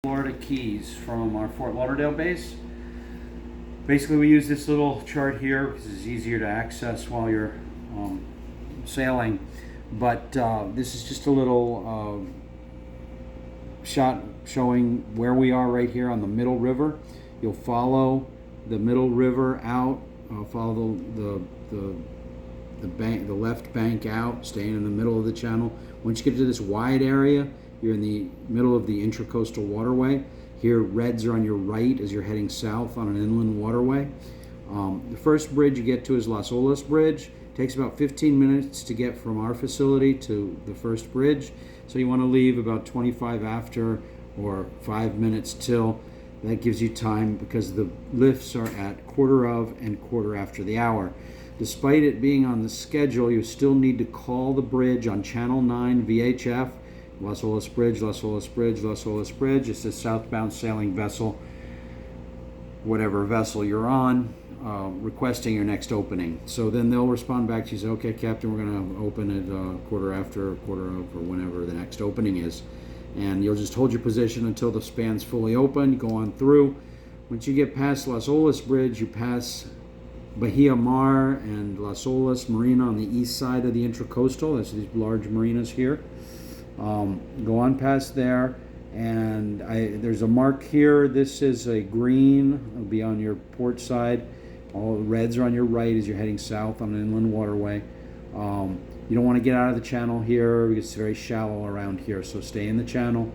Florida Keys from our Fort Lauderdale base. Basically, we use this little chart here because it's easier to access while you're sailing. But this is just a little shot showing where we are right here on the middle river. You'll follow the middle river out, follow the left bank out, staying in the middle of the channel. Once you get to this wide area, you're in the middle of the intracoastal waterway. Here, reds are on your right as you're heading south on an inland waterway. The first bridge you get to is Las Olas Bridge. It takes about 15 minutes to get from our facility to the first bridge. So you want to leave about 25 after or 5 minutes till. That gives you time because the lifts are at quarter of and quarter after the hour. Despite it being on the schedule, you still need to call the bridge on Channel 9 VHF. Las Olas Bridge, Las Olas Bridge, Las Olas Bridge. It's a southbound sailing vessel, whatever vessel you're on, requesting your next opening. So then they'll respond back to you, say, okay, Captain, we're going to open it quarter after, quarter of, or whenever the next opening is. And you'll just hold your position until the span's fully open, go on through. Once you get past Las Olas Bridge, you pass Bahia Mar and Las Olas Marina on the east side of the intracoastal. That's these large marinas here. Go on past there, and there's a mark here. This is a green. It'll be on your port side. All the reds are on your right as you're heading south on an inland waterway. You don't want to get out of the channel here because it's very shallow around here, so stay in the channel.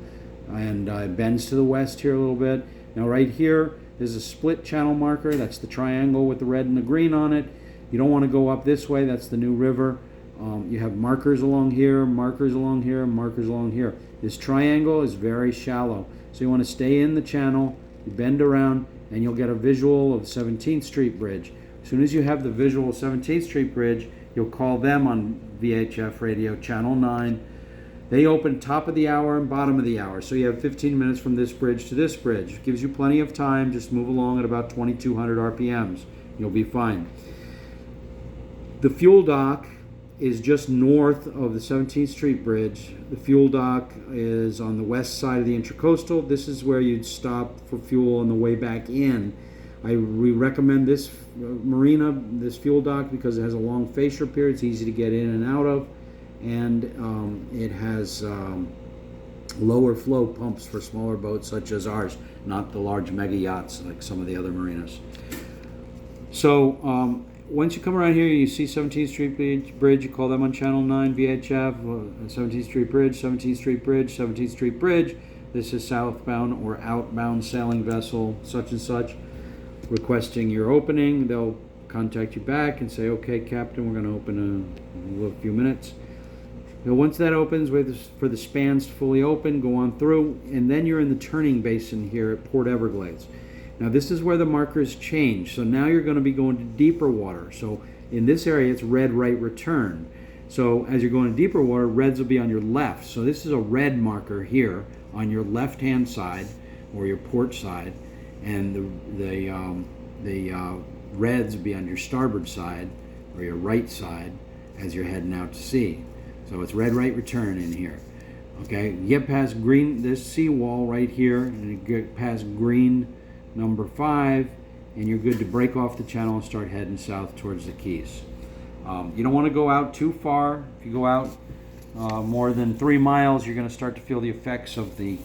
And it bends to the west here a little bit. Now right here, there's a split channel marker. That's the triangle with the red and the green on it. You don't want to go up this way. That's the new river. You have markers along here, markers along here, markers along here. This triangle is very shallow, so you want to stay in the channel, you bend around, and you'll get a visual of 17th Street Bridge. As soon as you have the visual of 17th Street Bridge, you'll call them on VHF radio, Channel 9. They open top of the hour and bottom of the hour, so you have 15 minutes from this bridge to this bridge. It gives you plenty of time. Just move along at about 2,200 RPMs. You'll be fine. The fuel dock is just north of the 17th Street Bridge. The fuel dock is on the west side of the intracoastal. This is where you'd stop for fuel on the way back in. We recommend this marina, this fuel dock, because it has a long facial pier. It's easy to get in and out of, and it has lower flow pumps for smaller boats such as ours, not the large mega yachts like some of the other marinas. So once you come around here, you see 17th Street Bridge, you call them on Channel 9 VHF, 17th Street Bridge, 17th Street Bridge, 17th Street Bridge. This is southbound or outbound sailing vessel, such and such, requesting your opening. They'll contact you back and say, okay, Captain, we're going to open in a few minutes. Now, once that opens, wait for the spans to fully open, go on through, and then you're in the turning basin here at Port Everglades. Now this is where the markers change. So now you're going to be going to deeper water. So in this area, it's red right return. So as you're going to deeper water, reds will be on your left. So this is a red marker here on your left-hand side or your port side, and the reds will be on your starboard side or your right side as you're heading out to sea. So it's red right return in here. Okay, you get past green, this seawall right here, and you get past green number 5, and you're good to break off the channel and start heading south towards the Keys. You don't want to go out too far. If you go out more than 3 miles, you're going to start to feel the effects of the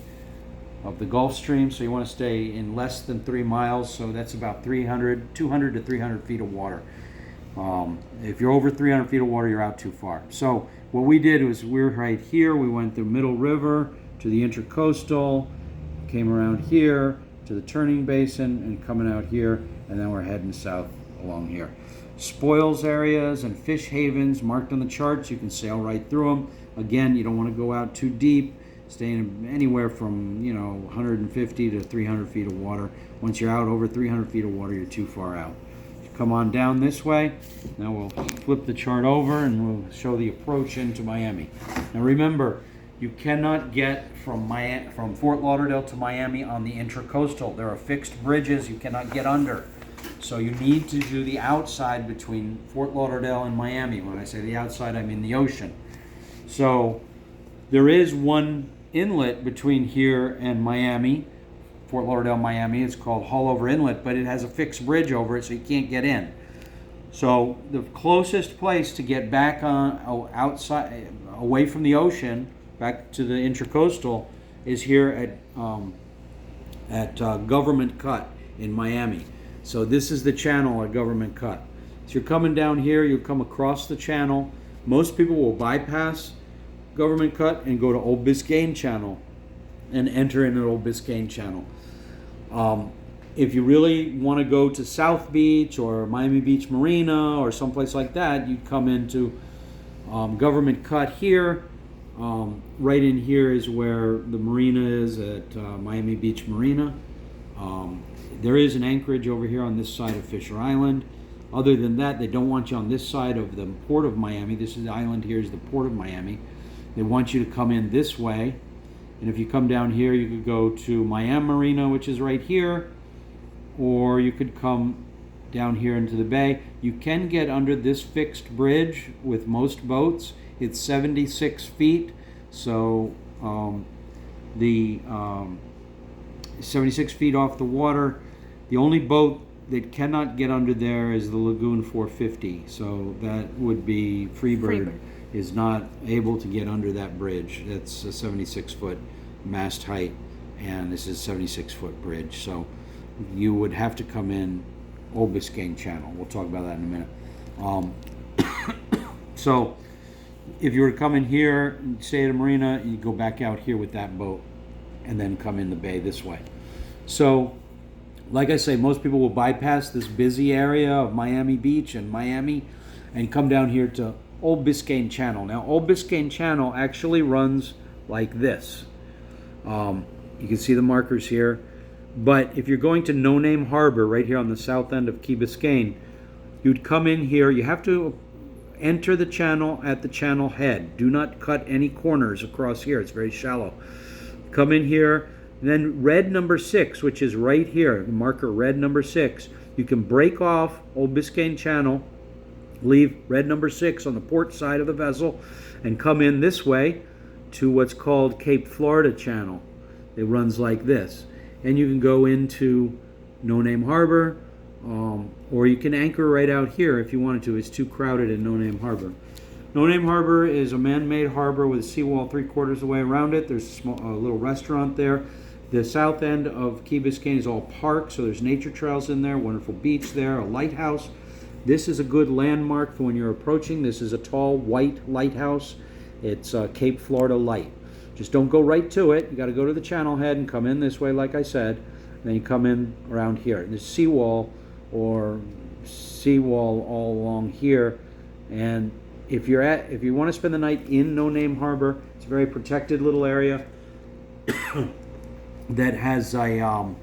Gulf Stream. So you want to stay in less than 3 miles. So that's about 200 to 300 feet of water. If you're over 300 feet of water, you're out too far. So what we did was we're right here. We went through Middle River to the Intracoastal, came around here to the turning basin and coming out here, and then we're heading south along here. Spoils areas and fish havens marked on the charts. You can sail right through them. Again, you don't want to go out too deep. Stay in anywhere from 150 to 300 feet of water. Once you're out over 300 feet of water, you're too far out. You come on down this way. Now we'll flip the chart over and we'll show the approach into Miami. Now remember, you cannot get from Fort Lauderdale to Miami on the intracoastal. There are fixed bridges you cannot get under. So you need to do the outside between Fort Lauderdale and Miami. When I say the outside, I mean the ocean. So there is one inlet between here and Miami, Fort Lauderdale, Miami. It's called Haulover Inlet, but it has a fixed bridge over it, so you can't get in. So the closest place to get back on outside, away from the ocean, back to the Intracoastal, is here at Government Cut in Miami. So this is the channel at Government Cut. So you're coming down here, you'll come across the channel. Most people will bypass Government Cut and go to Old Biscayne Channel and enter into Old Biscayne Channel. If you really want to go to South Beach or Miami Beach Marina or someplace like that, you'd come into Government Cut here. Right in here is where the marina is at Miami Beach Marina. There is an anchorage over here on this side of Fisher Island. Other than that, they don't want you on this side of the Port of Miami. This is the island here is the Port of Miami. They want you to come in this way. And if you come down here, you could go to Miami Marina, which is right here, or you could come down here into the bay. You can get under this fixed bridge with most boats. It's 76 feet, so 76 feet off the water. The only boat that cannot get under there is the Lagoon 450, so that would be Freebird is not able to get under that bridge. That's a 76-foot mast height, and this is a 76-foot bridge, so you would have to come in Old Biscayne Channel. We'll talk about that in a minute. So if you were to come in here and stay at a marina, you go back out here with that boat and then come in the bay this way. So like I say, most people will bypass this busy area of Miami Beach and Miami and come down here to Old Biscayne Channel. Now, Old Biscayne Channel actually runs like this. You can see the markers here. But if you're going to No Name Harbor, right here on the south end of Key Biscayne, you'd come in here. You have to enter the channel at the channel head. Do not cut any corners across here. It's very shallow. Come in here. Then red number 6, which is right here, the marker red number 6, you can break off Old Biscayne Channel, leave red number 6 on the port side of the vessel, and come in this way to what's called Cape Florida Channel. It runs like this. And you can go into No Name Harbor, or you can anchor right out here if you wanted to. It's too crowded in No Name Harbor. No Name Harbor is a man-made harbor with a seawall 3/4 of the way around it. There's a little restaurant there. The south end of Key Biscayne is all park, so there's nature trails in there, wonderful beach there, a lighthouse. This is a good landmark for when you're approaching. This is a tall white lighthouse. It's Cape Florida Light. Just don't go right to it. You got to go to the channel head and come in this way, like I said. And then you come in around here. There's seawall all along here. And if you want to spend the night in No Name Harbor, it's a very protected little area. That has a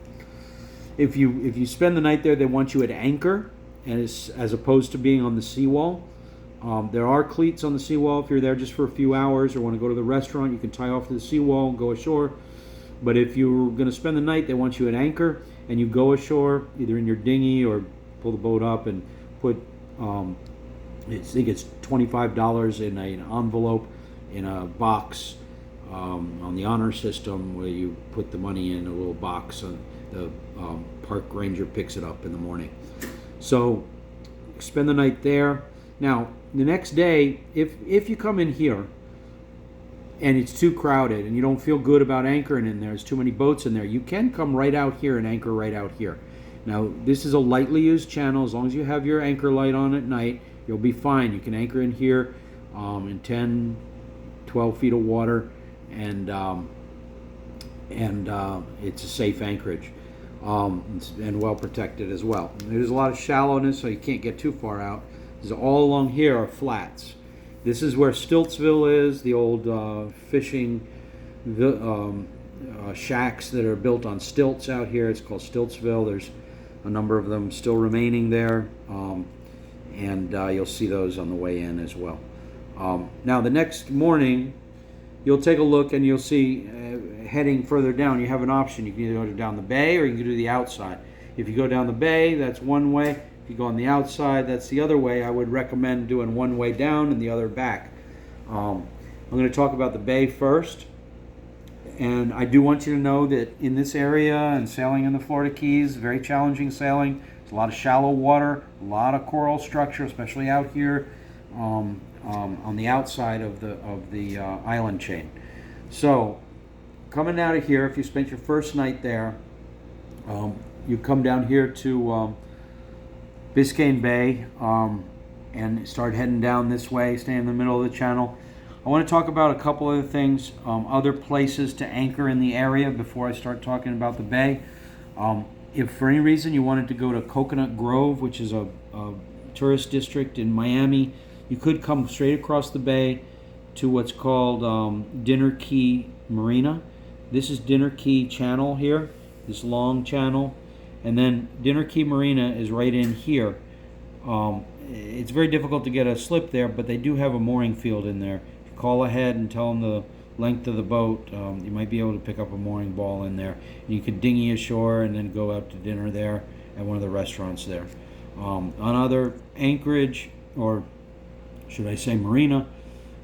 if you spend the night there, they want you at anchor, and as opposed to being on the seawall. There are cleats on the seawall if you're there just for a few hours or want to go to the restaurant. You can tie off to the seawall and go ashore. But if you're going to spend the night, they want you at anchor, and you go ashore either in your dinghy or pull the boat up and put I think it's $25 in an envelope in a box. On the honor system, where you put the money in a little box, and the park ranger picks it up in the morning. So spend the night there. Now the next day, if you come in here and it's too crowded and you don't feel good about anchoring in there, there's too many boats in there, you can come right out here and anchor right out here. Now this is a lightly used channel. As long as you have your anchor light on at night, you'll be fine. You can anchor in here in 10, 12 feet of water. And it's a safe anchorage, and well protected as well. There's a lot of shallowness, so you can't get too far out. All along here are flats. This is where Stiltsville is, the old fishing shacks that are built on stilts out here. It's called Stiltsville. There's a number of them still remaining there, and you'll see those on the way in as well. Now the next morning, you'll take a look and you'll see heading further down, you have an option. You can either go down the bay or you can do the outside. If you go down the bay, that's one way. If you go on the outside, that's the other way. I would recommend doing one way down and the other back. I'm going to talk about the bay first. And I do want you to know that in this area and sailing in the Florida Keys, very challenging sailing. There's a lot of shallow water, a lot of coral structure, especially out here on the outside of the island chain. So coming out of here, if you spent your first night there, you come down here to Biscayne Bay and start heading down this way, stay in the middle of the channel. I want to talk about a couple other things, other places to anchor in the area before I start talking about the bay. If for any reason you wanted to go to Coconut Grove, which is a tourist district in Miami, you could come straight across the bay to what's called Dinner Key Marina. This is Dinner Key Channel here, this long channel, and then Dinner Key Marina is right in here. It's very difficult to get a slip there, but they do have a mooring field in there. Call ahead and tell them the length of the boat. You might be able to pick up a mooring ball in there. You could dinghy ashore and then go out to dinner there at one of the restaurants there. Another anchorage, or should I say marina,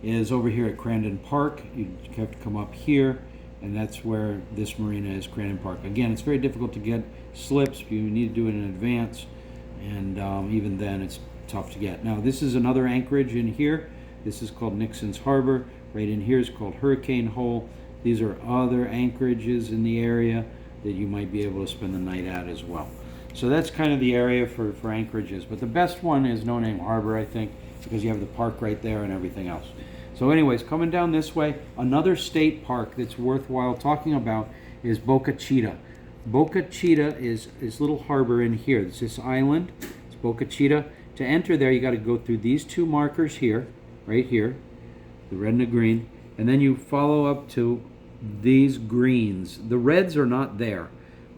is over here at Crandon Park. You have to come up here, and that's where this marina is, Crandon Park. Again, it's very difficult to get slips. You need to do it in advance, and even then it's tough to get. Now this is another anchorage in here. This is called Nixon's Harbor. Right in here is called Hurricane Hole. These are other anchorages in the area that you might be able to spend the night at as well. So that's kind of the area for anchorages. But the best one is No Name Harbor, I think, because you have the park right there and everything else. So anyways, coming down this way, another state park that's worthwhile talking about is Boca Chica. Boca Chica is this little harbor in here. It's this island. It's Boca Chica. To enter there, you got to go through these two markers here. Right here, the red and the green, and then you follow up to these greens. The reds are not there,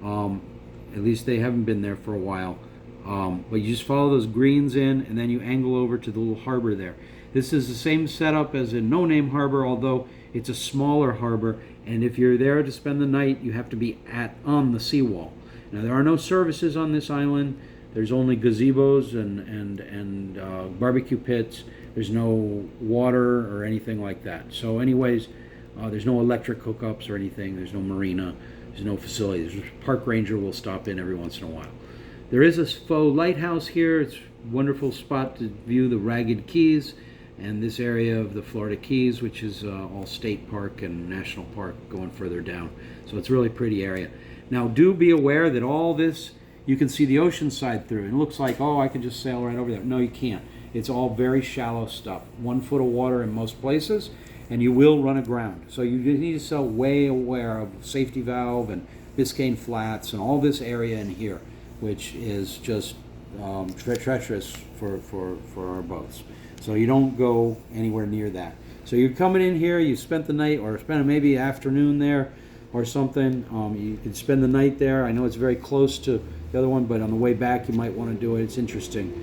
at least they haven't been there for a while, but you just follow those greens in, and then you angle over to the little harbor there. This is the same setup as in No Name Harbor, although it's a smaller harbor, and if you're there to spend the night, you have to be on the seawall. Now there are no services on this island. There's only gazebos and barbecue pits. There's no water or anything like that. So anyways, there's no electric hookups or anything. There's no marina. There's no facilities. Park ranger will stop in every once in a while. There is a faux lighthouse here. It's a wonderful spot to view the Ragged Keys and this area of the Florida Keys, which is all state park and national park going further down. So it's a really pretty area. Now do be aware that all this, you can see the ocean side through. It looks like, oh, I can just sail right over there. No, you can't. It's all very shallow stuff. 1 foot of water in most places, and you will run aground. So you need to stay way aware of safety valve and Biscayne Flats and all this area in here, which is just treacherous for our boats. So you don't go anywhere near that. So you're coming in here, you spent the night, or spent maybe afternoon there or something. You could spend the night there. I know it's very close to the other one, but on the way back you might want to do it. It's interesting.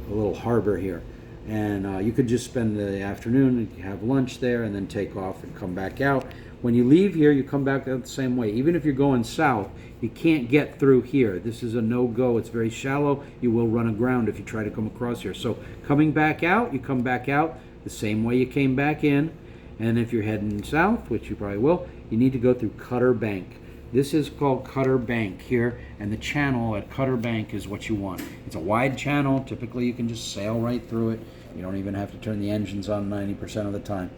A little harbor here, and you could just spend the afternoon and have lunch there and then take off and come back out. When you leave here, you come back out the same way. Even if you're going south, you can't get through here. This is a no-go. It's very shallow. You will run aground if you try to come across here. So coming back out, you come back out the same way you came back in, and if you're heading south, which you probably will, you need to go through Cutter Bank. This is called Cutter Bank here, and the channel at Cutter Bank is what you want. It's a wide channel. Typically, you can just sail right through it. You don't even have to turn the engines on 90% of the time,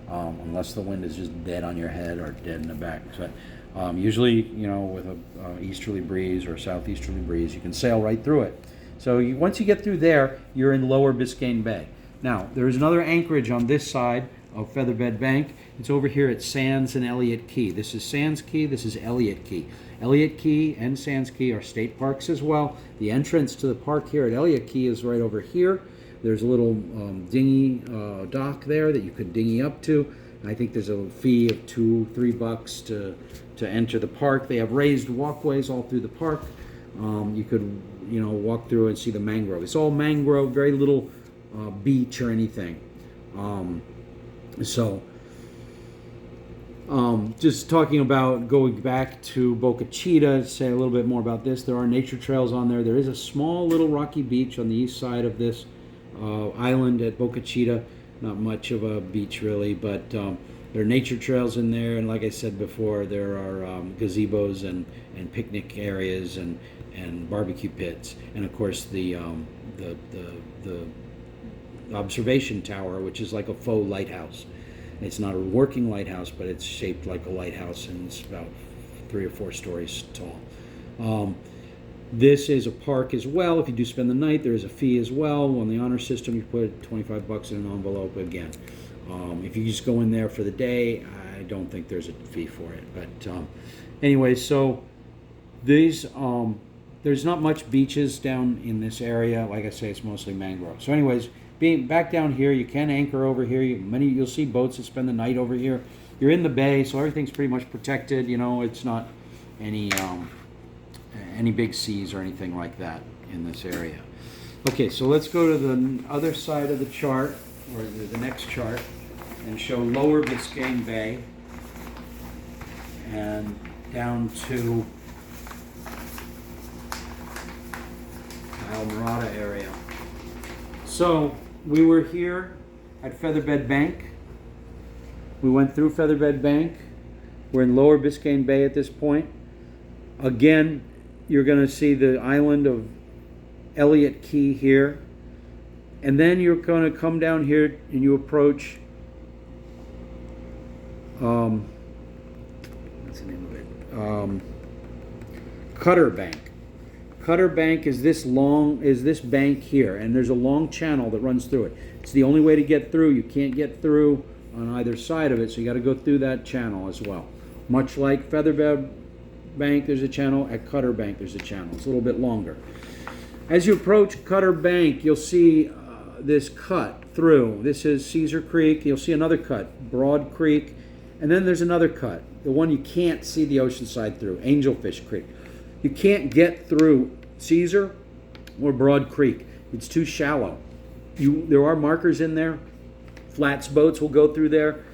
unless the wind is just dead on your head or dead in the back. So, usually, you know, with a easterly breeze or southeasterly breeze, you can sail right through it. So once you get through there, you're in Lower Biscayne Bay. Now, there is another anchorage on this side of Featherbed Bank. It's over here at Sands and Elliott Key. This is Sands Key, this is Elliott Key. Elliott Key and Sands Key are state parks as well. The entrance to the park here at Elliott Key is right over here. There's a little dinghy dock there that you could dinghy up to. I think there's a fee of $2-3 to enter the park. They have raised walkways all through the park. You could, you know, walk through and see the mangrove. It's all mangrove, very little beach or anything. Just talking about going back to Boca Chica, say a little bit more about this. There are nature trails on there. There is a small little rocky beach on the east side of this island at Boca Chica. Not much of a beach really, but There are nature trails in there, and like I said before, there are gazebos and picnic areas and barbecue pits, and of course the observation tower, which is like a faux lighthouse. It's not a working lighthouse, but it's shaped like a lighthouse, and it's about 3 or 4 stories tall. This is a park as well. If you do spend the night, there is a fee as well. On the honor system, you put $25 in an envelope again. If you just go in there for the day, I don't think there's a fee for it. But anyway, so these there's not much beaches down in this area. Like I say, it's mostly mangrove. So anyways, being back down here, you can anchor over here. You'll see boats that spend the night over here. You're in the bay, so everything's pretty much protected. You know, it's not any big seas or anything like that in this area. Okay, so let's go to the other side of the chart, or the next chart, and show Lower Biscayne Bay and down to Morada area. So we were here at Featherbed Bank. We went through Featherbed Bank. We're in Lower Biscayne Bay at this point. Again, you're going to see the island of Elliott Key here. And then you're going to come down here and you approach what's the name of it? Cutter Bank. Cutter Bank is this bank here, and there's a long channel that runs through it. It's the only way to get through. You can't get through on either side of it, so you got to go through that channel as well. Much like Featherbed Bank, there's a channel. At Cutter Bank, there's a channel. It's a little bit longer. As you approach Cutter Bank, you'll see this cut through. This is Caesar Creek. You'll see another cut, Broad Creek, and then there's another cut, the one you can't see the ocean side through, Angelfish Creek. You can't get through Caesar or Broad Creek. It's too shallow. There are markers in there. Flats boats will go through there,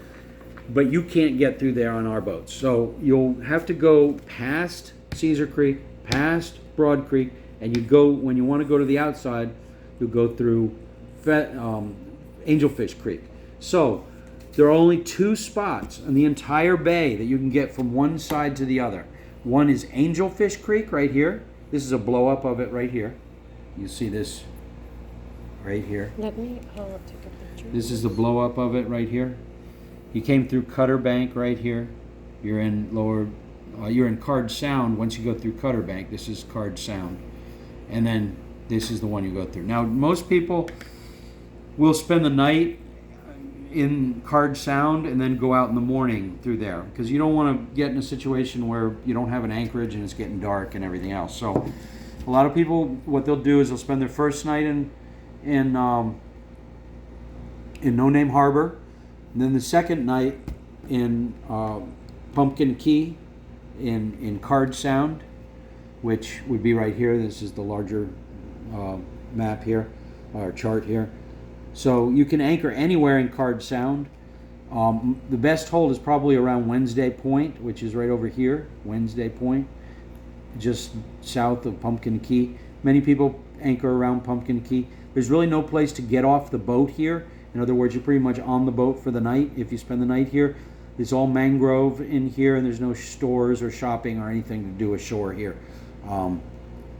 but you can't get through there on our boats. So you'll have to go past Caesar Creek, past Broad Creek, and when you want to go to the outside, you'll go through Angelfish Creek. So there are only 2 spots in the entire bay that you can get from one side to the other. One is Angelfish Creek right here. This is a blow up of it right here. You see this right here. Let me take a picture. This is the blow up of it right here. You came through Cutter Bank right here. You're in Card Sound once you go through Cutter Bank. This is Card Sound. And then this is the one you go through. Now, most people will spend the night in Card Sound and then go out in the morning through there, because you don't want to get in a situation where you don't have an anchorage and it's getting dark and everything else. So a lot of people, what they'll do is they'll spend their first night in No Name Harbor, and then the second night in Pumpkin Key in Card Sound, which would be right here. This is the larger map here, or chart here. So you can anchor anywhere in Card Sound. The best hold is probably around Wednesday Point, which is right over here, Wednesday Point, just south of Pumpkin Key. Many people anchor around Pumpkin Key. There's really no place to get off the boat here. In other words, you're pretty much on the boat for the night if you spend the night here. It's all mangrove in here, and there's no stores or shopping or anything to do ashore here.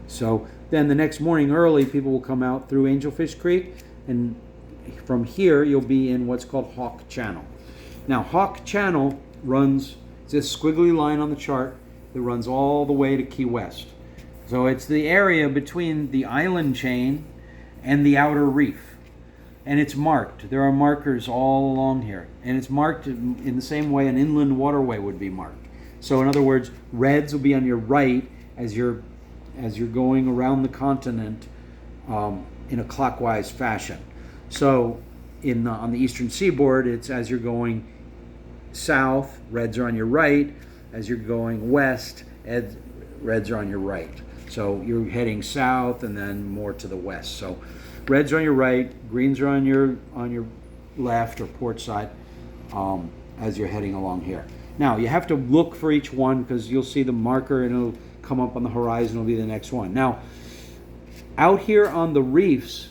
So then the next morning early, people will come out through Angelfish Creek, and from here you'll be in what's called Hawk Channel. Now Hawk Channel runs, it's this squiggly line on the chart that runs all the way to Key West. So it's the area between the island chain and the outer reef. And it's marked. There are markers all along here. And it's marked in the same way an inland waterway would be marked. So in other words, reds will be on your right as you're going around the continent in a clockwise fashion. So on the eastern seaboard, it's as you're going south, reds are on your right. As you're going west, reds are on your right. So you're heading south and then more to the west. So reds are on your right, greens are on your left or port side as you're heading along here. Now you have to look for each one, because you'll see the marker and it'll come up on the horizon. It'll be the next one. Now out here on the reefs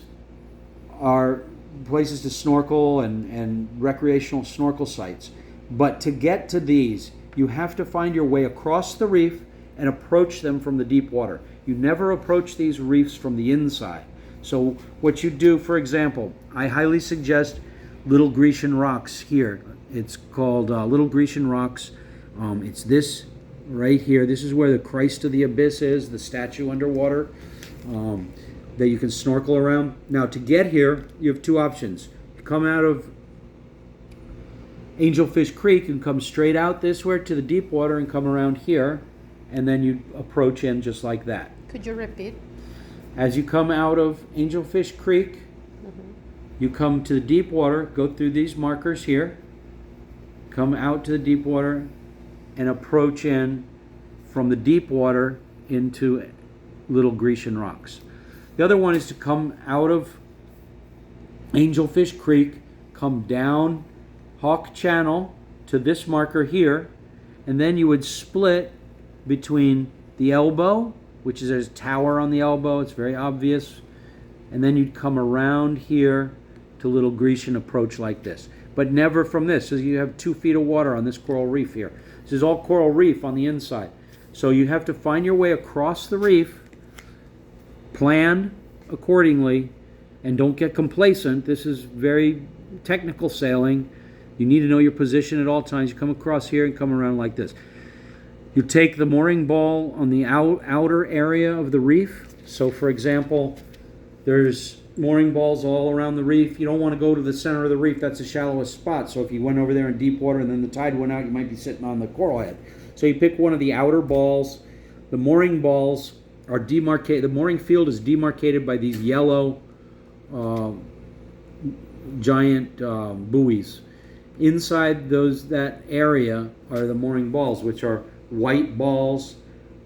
are places to snorkel and recreational snorkel sites. But to get to these, you have to find your way across the reef and approach them from the deep water. You never approach these reefs from the inside. So what you do, for example, I highly suggest Little Grecian Rocks here. It's called Little Grecian Rocks. It's this right here. This is where the Christ of the Abyss is, the statue underwater that you can snorkel around. Now to get here, you have two options. You come out of Angelfish Creek and come straight out this way to the deep water and come around here, and then you approach in just like that. Could you repeat? As you come out of Angelfish Creek, you come to the deep water, go through these markers here, come out to the deep water, and approach in from the deep water into Little Grecian Rocks. The other one is to come out of Angelfish Creek, come down Hawk Channel to this marker here, and then you would split between the elbow, which is there's a tower on the elbow, it's very obvious, and then you'd come around here to Little Grecian, approach like this. But never from this, so you have 2 feet of water on this coral reef here. This is all coral reef on the inside. So you have to find your way across the reef, plan accordingly, and don't get complacent. This is very technical sailing. You need to know your position at all times. You come across here and come around like this. You take the mooring ball on the outer area of the reef. So for example, there's mooring balls all around the reef. You don't want to go to the center of the reef. That's the shallowest spot. So if you went over there in deep water and then the tide went out, you might be sitting on the coral head. So you pick one of the outer balls. The mooring balls are demarcated. The mooring field is demarcated by these yellow giant buoys. Inside that area are the mooring balls, which are white balls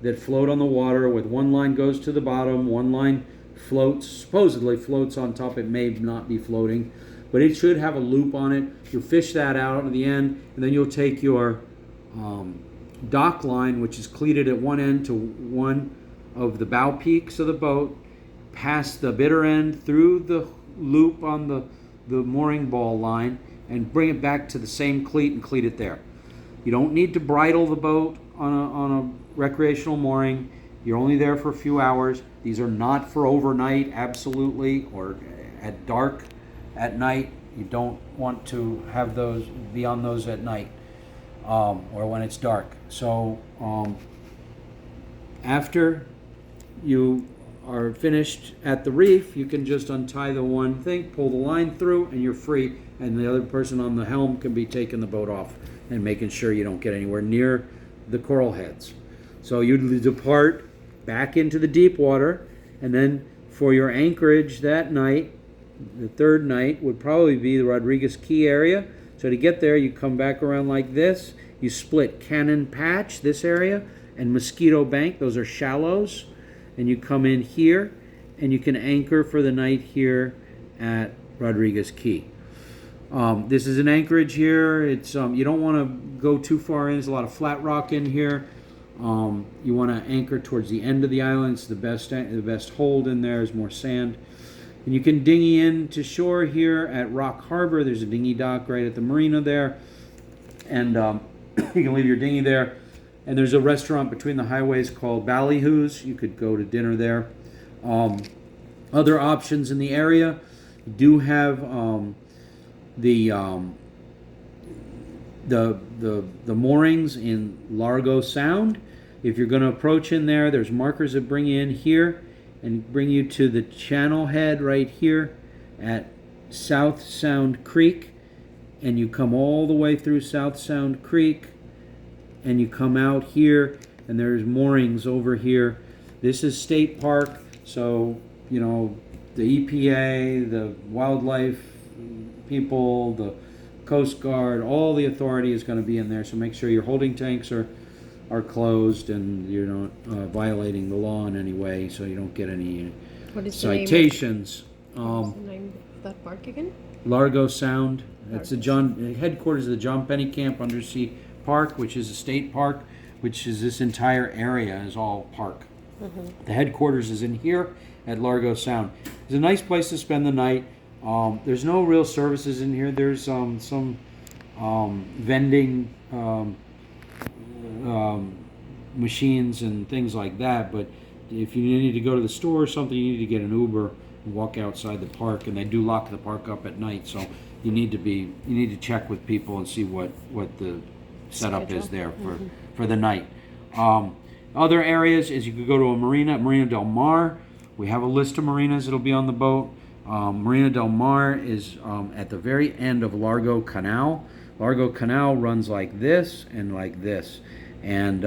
that float on the water with one line goes to the bottom, one line floats, supposedly floats on top. It may not be floating, but it should have a loop on it. You'll fish that out at the end, and then you'll take your dock line, which is cleated at one end to one of the bow peaks of the boat, past the bitter end through the loop on the mooring ball line, and bring it back to the same cleat and cleat it there. You don't need to bridle the boat on a recreational mooring. You're only there for a few hours. These are not for overnight, absolutely, or at dark at night. You don't want to have those, be on those at night or when it's dark. So after you are finished at the reef, you can just untie the one thing, pull the line through, and you're free. And the other person on the helm can be taking the boat off and making sure you don't get anywhere near the coral heads. So you depart back into the deep water, and then for your anchorage that night, the third night would probably be the Rodriguez Key area. So to get there, you come back around like this. You split Cannon Patch, this area, and Mosquito Bank. Those are shallows. And you come in here, and you can anchor for the night here at Rodriguez Key. This is an anchorage here. It's you don't want to go too far in. There's a lot of flat rock in here. You want to anchor towards the end of the island. It's the best hold in there. There's more sand. And you can dinghy in to shore here at Rock Harbor. There's a dinghy dock right at the marina there. And you can leave your dinghy there. And there's a restaurant between the highways called Ballyhoo's. You could go to dinner there. Other options in the area, you do have the moorings in Largo Sound. If you're going to approach in there, there's markers that bring you in here and bring you to the channel head right here at South Sound Creek. And you come all the way through South Sound Creek, and you come out here, and there's moorings over here. This is state park, so you know the EPA, the wildlife people, the Coast Guard, all the authority is going to be in there. So make sure your holding tanks are closed and you're not violating the law in any way, so you don't get any citations. What's the name of that park again? Largo Sound. It's the headquarters of the John Penny Camp Undersea Park, which is a state park, which is this entire area is all park. The headquarters is in here at Largo Sound. It's a nice place to spend the night. There's no real services in here. There's some vending machines and things like that. But if you need to go to the store or something, you need to get an Uber and walk outside the park. And they do lock the park up at night, so you need to check with people and see what the setup is there for the night. Other areas is you could go to a marina, Marina del Mar. We have a list of marinas that'll be on the boat. Marina del Mar is at the very end of Largo Canal. Largo Canal runs like this and like this. And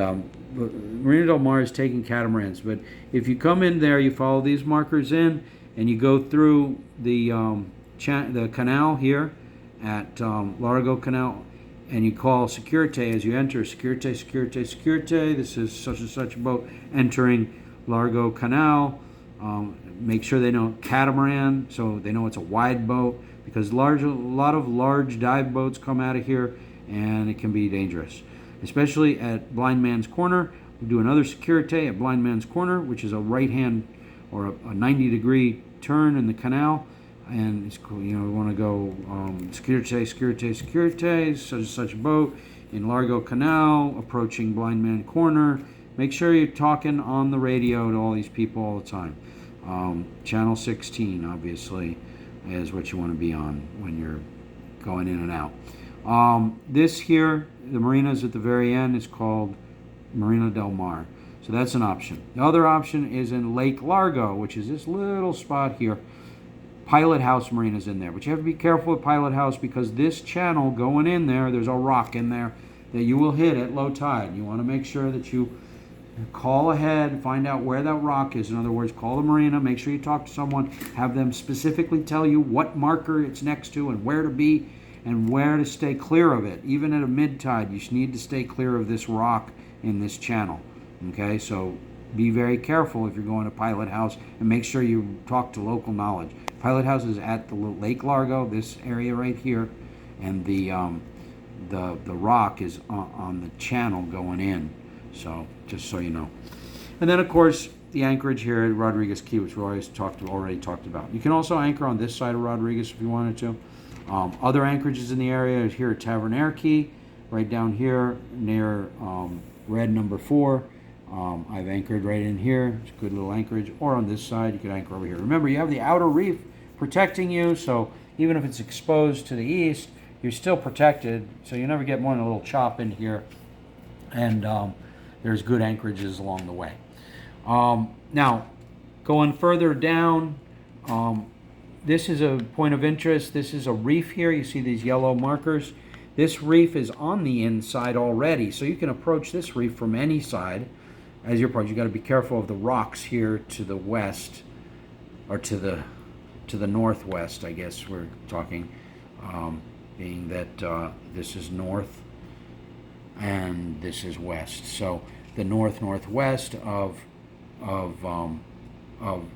Marina del Mar is taking catamarans. But if you come in there, you follow these markers in, and you go through the canal here at Largo Canal, and you call Securite as you enter. Securite, Securite, Securite. This is such and such a boat entering Largo Canal. Make sure they know catamaran, so they know it's a wide boat, because a lot of large dive boats come out of here, and it can be dangerous. Especially at Blind Man's Corner. We do another Securite at Blind Man's Corner, which is a right-hand or a 90-degree turn in the canal. And it's cool, we want to go Securite, Securite, Securite, such and such a boat in Largo Canal, approaching Blind Man Corner. Make sure you're talking on the radio to all these people all the time. Channel 16, obviously, is what you want to be on when you're going in and out. This here, the marinas at the very end, is called Marina del Mar. So that's an option. The other option is in Lake Largo, which is this little spot here. Pilot House Marina's in there. But you have to be careful with Pilot House, because this channel going in there, there's a rock in there that you will hit at low tide. You want to make sure that you call ahead, find out where that rock is. In other words, call the marina, make sure you talk to someone, have them specifically tell you what marker it's next to and where to be and where to stay clear of it. Even at a mid-tide, you need to stay clear of this rock in this channel. Okay, so be very careful if you're going to Pilot House, and make sure you talk to local knowledge. Pilot House is at the Lake Largo, this area right here, and the rock is on the channel going in. So just so you know. And then of course the anchorage here at Rodriguez Key, which we already talked about. You can also anchor on this side of Rodriguez if you wanted to. Other anchorages in the area is here at Tavernier Key, right down here near red number 4. I've anchored right in here. It's a good little anchorage. Or on this side, you can anchor over here. Remember, you have the outer reef protecting you, so even if it's exposed to the east, you're still protected, so you never get more than a little chop in here. And there's good anchorages along the way. Now, going further down, this is a point of interest. This is a reef here. You see these yellow markers. This reef is on the inside already, so you can approach this reef from any side. As you approach, you got to be careful of the rocks here to the west, or to the northwest, I guess we're talking, being that this is north and this is west. So the northwest of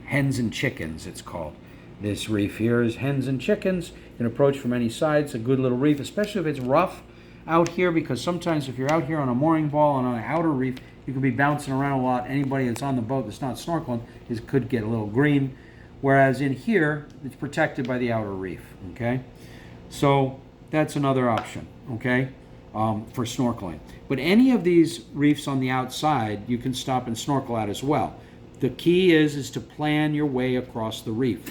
Hens and Chickens, it's called. This reef here is Hens and Chickens. You can approach from any side. It's a good little reef, especially if it's rough out here, because sometimes if you're out here on a mooring ball and on an outer reef, you can be bouncing around a lot. Anybody that's on the boat that's not snorkeling could get a little green. Whereas in here, it's protected by the outer reef, okay? So that's another option, okay, for snorkeling. But any of these reefs on the outside, you can stop and snorkel at as well. The key is to plan your way across the reef.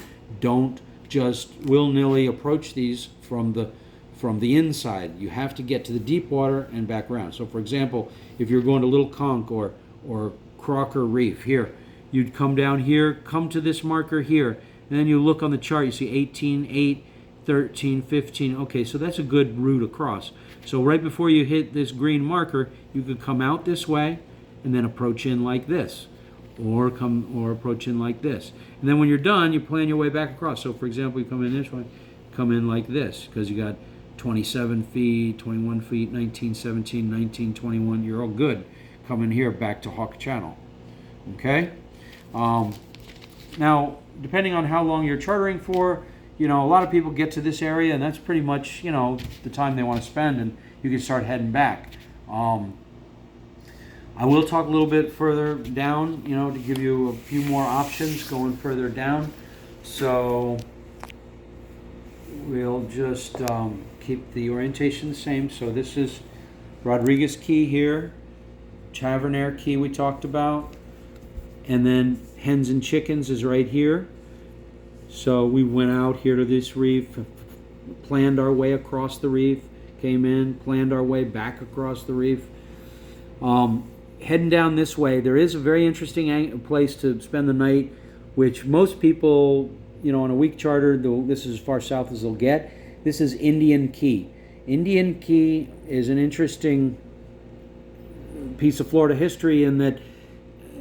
Don't just willy-nilly approach these from the inside. You have to get to the deep water and back around. So for example, if you're going to Little Conch or Crocker Reef here, you'd come down here, come to this marker here, and then you look on the chart, you see 18, 8, 13, 15. Okay, so that's a good route across. So right before you hit this green marker, you could come out this way and then approach in like this, or approach in like this. And then when you're done, you plan your way back across. So for example, you come in this way, come in like this, because you got 27 feet, 21 feet, 19, 17, 19, 21. You're all good. Come in here back to Hawk Channel. Okay? Now, depending on how long you're chartering for, a lot of people get to this area, and that's pretty much, the time they want to spend, and you can start heading back. I will talk a little bit further down, to give you a few more options going further down. So we'll just keep the orientation the same. So this is Rodriguez Key here, Tavernier Key we talked about, and then Hens and Chickens is right here. So we went out here to this reef, planned our way across the reef, came in, planned our way back across the reef. Heading down this way, there is a very interesting place to spend the night, which most people, you know, on a week charter, this is as far south as they'll get. This is Indian Key. Indian Key is an interesting piece of Florida history in that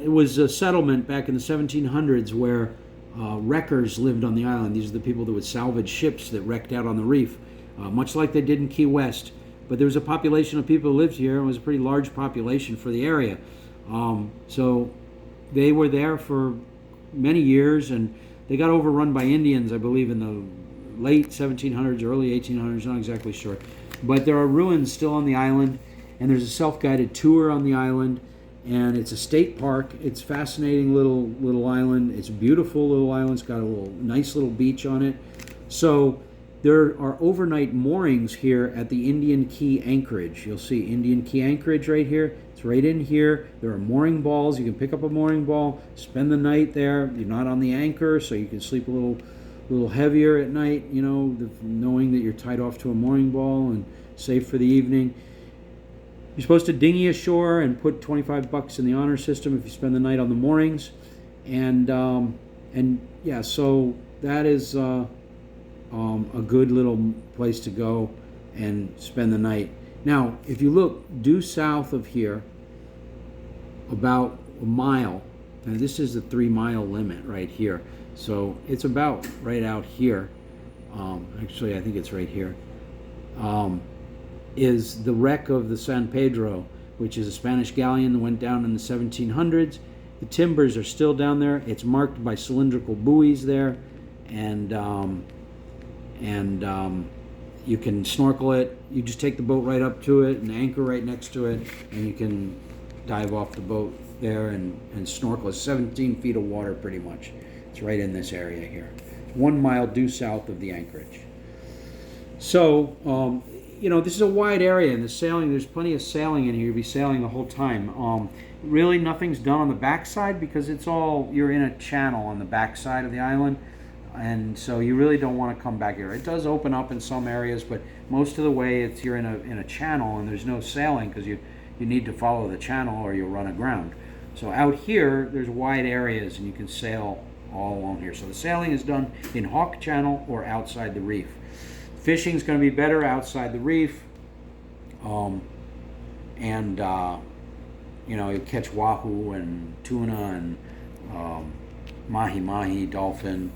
it was a settlement back in the 1700s where wreckers lived on the island. These are the people that would salvage ships that wrecked out on the reef, much like they did in Key West. But there was a population of people who lived here, and it was a pretty large population for the area. So they were there for many years, and they got overrun by Indians, I believe, in the late 1700s, early 1800s, not exactly sure. But there are ruins still on the island, and there's a self-guided tour on the island, and it's a state park. It's a fascinating little island. It's a beautiful little island. It's got a nice little beach on it. So there are overnight moorings here at the Indian Key anchorage. You'll see Indian Key anchorage right here. It's right in here. There are mooring balls. You can pick up a mooring ball, spend the night there. You're not on the anchor, so you can sleep a little heavier at night, you know, knowing that you're tied off to a mooring ball and safe for the evening. You're supposed to dinghy ashore and put $25 in the honor system if you spend the night on the moorings. And yeah, so that is a good little place to go and spend the night. Now, if you look due south of here, about a mile, and this is the 3-mile limit right here. So it's about right out here. Actually, I think it's right here. Is the wreck of the San Pedro, which is a Spanish galleon that went down in the 1700s. The timbers are still down there. It's marked by cylindrical buoys there, and you can snorkel it. You just take the boat right up to it and anchor right next to it, and you can dive off the boat there and snorkel. It's 17 feet of water pretty much. It's right in this area here, 1 mile due south of the anchorage. So, you know, this is a wide area, and the sailing, there's plenty of sailing in here. You'll be sailing the whole time. Really nothing's done on the backside because it's all, you're in a channel on the backside of the island, and so you really don't want to come back here. It does open up in some areas, but most of the way you're in a channel, and there's no sailing because you need to follow the channel or you'll run aground. So out here, there's wide areas, and you can sail all along here. So the sailing is done in Hawk Channel or outside the reef. Fishing's going to be better outside the reef, you know, you catch wahoo and tuna and mahi-mahi, dolphin,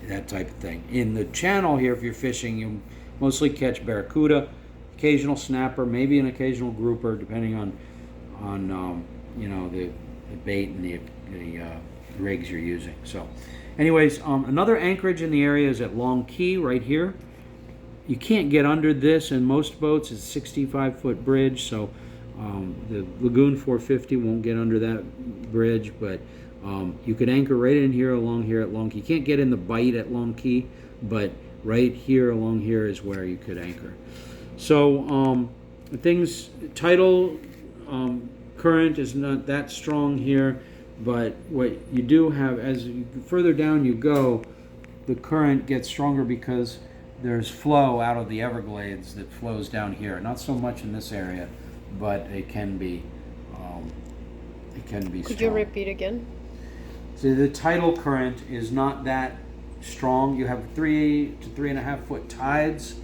that type of thing. In the channel here, if you're fishing, you mostly catch barracuda, occasional snapper, maybe an occasional grouper, depending on you know, the bait and the rigs you're using. So anyways, another anchorage in the area is at Long Key right here. You can't get under this in most boats. It's a 65-foot bridge, so the Lagoon 450 won't get under that bridge, but you could anchor right in here along here at Long Key. You can't get in the bight at Long Key, but right here along here is where you could anchor. So tidal current is not that strong here, but what you do have, as further down you go, the current gets stronger because there's flow out of the Everglades that flows down here. Not so much in this area, but it can be strong. Could you repeat again? So the tidal current is not that strong. You have 3 to 3.5 foot tides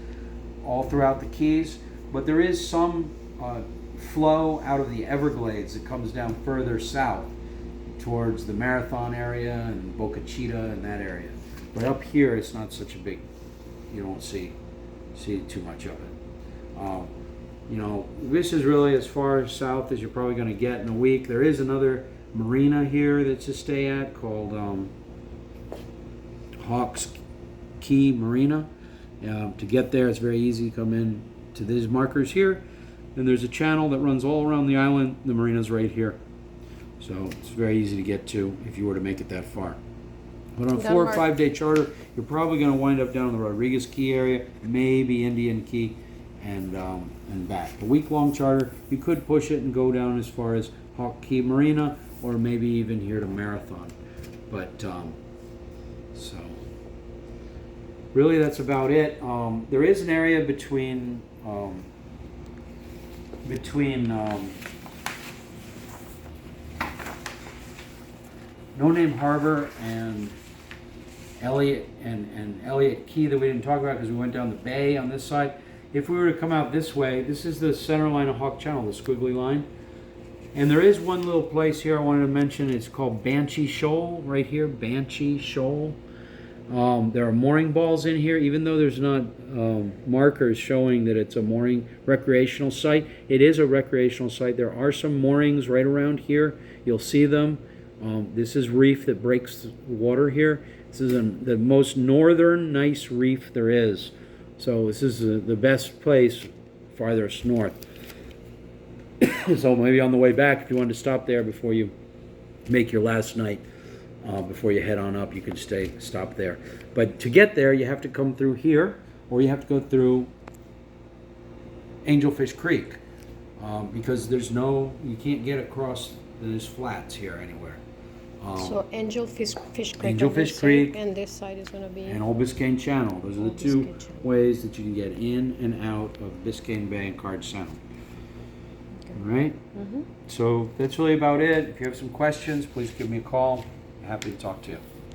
all throughout the Keys, but there is some flow out of the Everglades that comes down further south towards the Marathon area and Boca Chica and that area. But up here, it's not such a big, you don't see too much of it. You know, this is really as far south as you're probably going to get in a week. There is another marina here that's to stay at called Hawks Key Marina. To get there, it's very easy to come in to these markers here. And there's a channel that runs all around the island. The marina's right here. So it's very easy to get to if you were to make it that far. But on a 4 or Denmark. 5 day charter, you're probably going to wind up down in the Rodriguez Key area, maybe Indian Key, and back. A week-long charter, you could push it and go down as far as Hawk Key Marina, or maybe even here to Marathon. But so really, that's about it. There is an area between No Name Harbor and Elliott and Elliott Key that we didn't talk about because we went down the bay on this side. If we were to come out this way, this is the center line of Hawk Channel, the squiggly line. And there is one little place here I wanted to mention. It's called Banshee Shoal, right here, Banshee Shoal. There are mooring balls in here, even though there's not markers showing that it's a mooring recreational site. It is a recreational site. There are some moorings right around here. You'll see them. This is reef that breaks the water here. This is the most northern nice reef there is. So this is the best place farthest north. So maybe on the way back, if you wanted to stop there before you make your last night, before you head on up, you can stop there. But to get there, you have to come through here, or you have to go through Angelfish Creek, because you can't get across these flats here anywhere. So Fish Creek. on Angelfish this side, Creek and this side is gonna be. and Old Biscayne Channel. Those are the Old two Biscayne Channel. ways that you can get in and out of Biscayne Bay and Card Center. All right? Mm-hmm. So that's really about it. If you have some questions, please give me a call. I'm happy to talk to you.